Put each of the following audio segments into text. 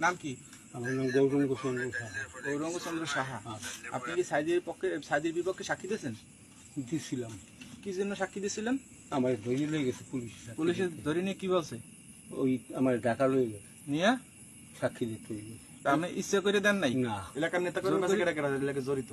নাম কি? আমার নাম গৌরঙ্গ চন্দ্র সাহা। গৌরঙ্গ চন্দ্র সাহা। আপনি কি সাইদির বিপক্ষে সাক্ষী দিয়েছেন? দিছিলাম। কি জন্য সাক্ষী দিয়েছিলেন? আমার ধরে লয়ে গেছে পুলিশ। পুলিশে ধরে নিয়ে কি বলছে? ওই আমার ঢাকা লয়ে গেছে নিয়ে সাক্ষী দিতে হইবে। আপনি ইচ্ছে করে দেন নাই? না। এলাকার নেতা জড়িত।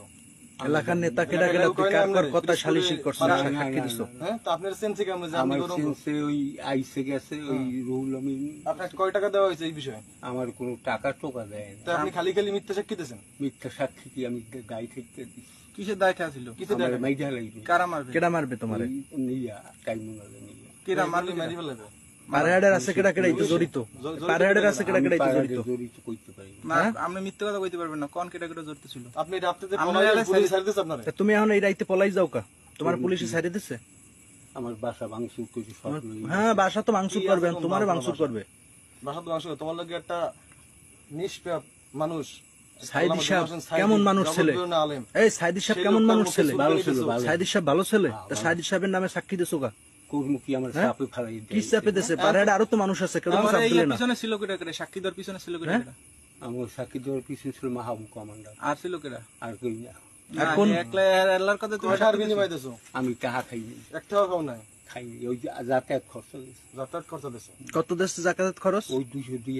এলাকার নেতা কেডা কেডা কার কথা সালিশি করছেন সাক্ষী দিছো? হ্যাঁ, তো আপনার সেন্সে কেমন যে আপনি আমার গৌরঙ্গ? সেন্সে ওই আইসে গেছে ওই রুহুল আমিন। আপনার কয় টাকা দেওয়া হয়েছে এই বিষয়ে? আমার কোনো টাকা টোকা দেয় না। তো আপনি খালি মিথ্যা সাক্ষী দিয়েছেন? মিথ্যা সাক্ষী কি আমি গাই থেকে দিছি। কিসের দায় ছিল? কিসের দায়? মাইডা লাগবে। কারা মারবে? কেডা মারবে তোমারে? নিয়া টাইমুনালে নিয়া। কেডা মারলে মারি ফেলবে? পারহাড়ের আছে কেডা কেডা ইতো জড়িত? পারহাড়ের আছে কেডা কেডা ইতো জড়িত? জড়িত কইতে পারি না, আপনি মিথ্যা কথা কইতে পারবেন না। কোন কেডা কেডা জড়িত ছিল? আপনি রাতে পুলিশ ছাড়ি দিছে আপনারে? তুমি এখন এই রাইতে পলাই যাও কা? তোমার পুলিশে ছাড়ি দিছে? আমার বাসা ভাঙচুর কইছে সব লই। হ্যাঁ, বাসা তো ভাঙচুর করবে, তোমারে ভাঙচুর করবে। বাসা তো ভাঙচুর, তোমার লাগি একটা নিষ্পাপ মানুষ। সাইদি সাহেব কেমন মানুষ ছেলে? এই সাইদি সাহেব কেমন মানুষ ছেলে? ভালো ছিল। সাইদি সাহেব ভালো ছেলে। তা সাইদি সাহেবের নামে সাক্ষী দিছো কা? কোরমুখী আমার চাপে ফেলাই দেয়। কি চাপে দিছে? পারহাড়ে আরো তো মানুষ আছে, কেন চাপ দিলে না? পিছনে ছিল কেডা কেডা? সাক্ষী দেওয়ার পিছনে ছিল কেডা কেডা? আমার সাক্ষী দেওয়ার পিছনে ছিল মাহবুব কমান্ডার। আর ছিল কেডা? আর কই না। এখন একলা আল্লাহর কথা তুমি সার বিনিময় দিছো? আমি টাকা খাইনি। একটাও খাও নাই? খাইনি। ওই যাতায়াত খরচ দিয়েছে। যাতায়াত খরচ দিছো? কত দেশে যাতায়াত খরচ? ওই 202